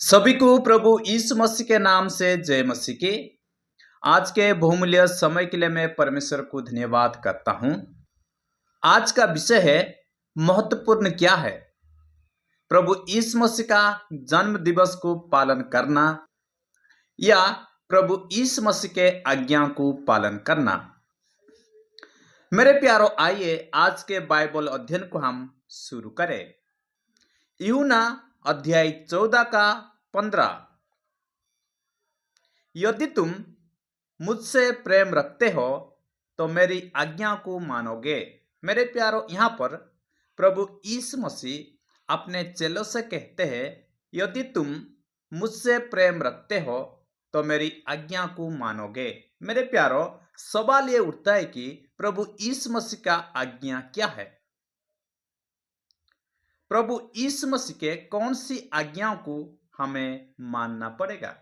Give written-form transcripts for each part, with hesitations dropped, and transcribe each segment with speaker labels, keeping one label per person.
Speaker 1: सभी को प्रभु यीशु मसीह के नाम से जय मसीह की। आज के बहुमूल्य समय के लिए मैं परमेश्वर को धन्यवाद करता हूं। आज का विषय है महत्वपूर्ण क्या है। प्रभु यीशु मसीह का जन्म दिवस को पालन करना या प्रभु यीशु मसीह के आज्ञा को पालन करना। मेरे प्यारों, आइए आज के बाइबल अध्ययन को हम शुरू करें। यूहन्ना अध्याय 14 का 15। यदि तुम मुझसे प्रेम रखते हो तो मेरी आज्ञा को मानोगे। मेरे प्यारों, यहाँ पर प्रभु यीशु मसीह अपने चेलों से कहते हैं, यदि तुम मुझसे प्रेम रखते हो तो मेरी आज्ञा को मानोगे। मेरे प्यारों, सवाल ये उठता है कि प्रभु यीशु मसीह का आज्ञा क्या है। प्रभु यीशु मसीह के कौन सी आज्ञाओं को हमें मानना पड़ेगा।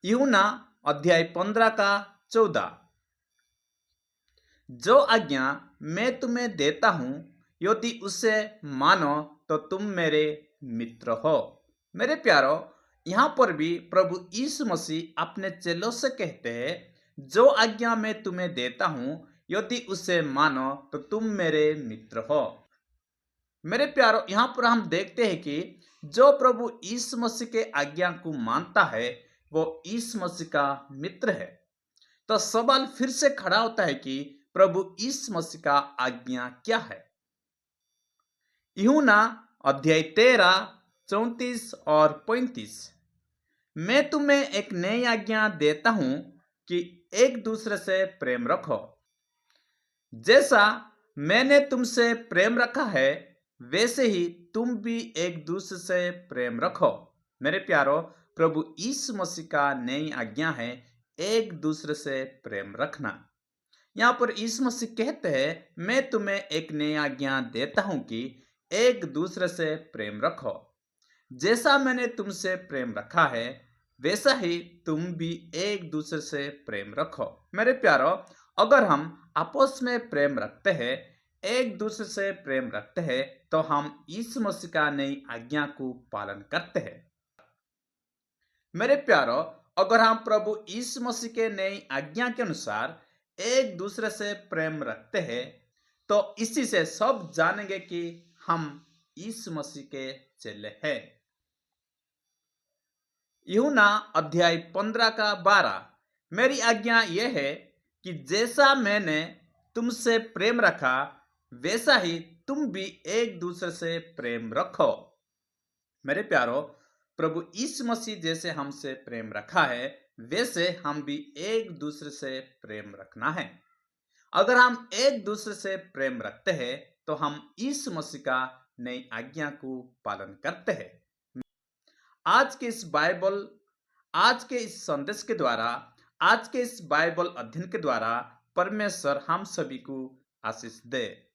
Speaker 1: यूहन्ना अध्याय 15 का 14। जो आज्ञा मैं तुम्हें देता हूं, यदि उसे मानो तो तुम मेरे मित्र हो। मेरे प्यारों, यहाँ पर भी प्रभु यीशु मसीह अपने चेलों से कहते हैं, जो आज्ञा मैं तुम्हें देता हूं, यदि उसे मानो तो तुम मेरे मित्र हो। मेरे प्यारों, यहाँ पर हम देखते हैं कि जो प्रभु यीशु मसीह के आज्ञा को मानता है वो यीशु मसीह का मित्र है। तो सवाल फिर से खड़ा होता है कि प्रभु यीशु मसीह का आज्ञा क्या है। यूहन्ना अध्याय 13, 34 और 35। मैं तुम्हें एक नई आज्ञा देता हूं कि एक दूसरे से प्रेम रखो। जैसा मैंने तुमसे प्रेम रखा है वैसे ही तुम भी एक दूसरे से प्रेम रखो। मेरे प्यारों, प्रभु यीशु मसीह का नई आज्ञा है एक दूसरे से प्रेम रखना। यहाँ पर यीशु मसीह कहते हैं, मैं तुम्हें एक नई आज्ञा देता हूं कि एक दूसरे से प्रेम रखो। जैसा मैंने तुमसे प्रेम रखा है वैसा ही तुम भी एक दूसरे से प्रेम रखो। मेरे प्यारों, अगर हम आपस में प्रेम रखते हैं, एक दूसरे से प्रेम रखते हैं, तो हम यीशु मसीह का नई आज्ञा को पालन करते हैं। मेरे प्यारों, अगर हम प्रभु यीशु मसीह के नई आज्ञा के अनुसार एक दूसरे से प्रेम रखते हैं, तो इसी से सब जानेंगे कि हम यीशु मसीह के चेले हैं। यूहन्ना अध्याय 15 का 12। मेरी आज्ञा यह है कि जैसा मैंने तुमसे प्रेम रखा वैसा ही तुम भी एक दूसरे से प्रेम रखो। मेरे प्यारों, प्रभु यीशु मसीह जैसे हमसे प्रेम रखा है वैसे हम भी एक दूसरे से प्रेम रखना है। अगर हम एक दूसरे से प्रेम रखते हैं तो हम यीशु मसीह का नई आज्ञा को पालन करते हैं। आज के इस संदेश के द्वारा, आज के इस बाइबल अध्ययन के द्वारा परमेश्वर हम सभी को आशीष दे।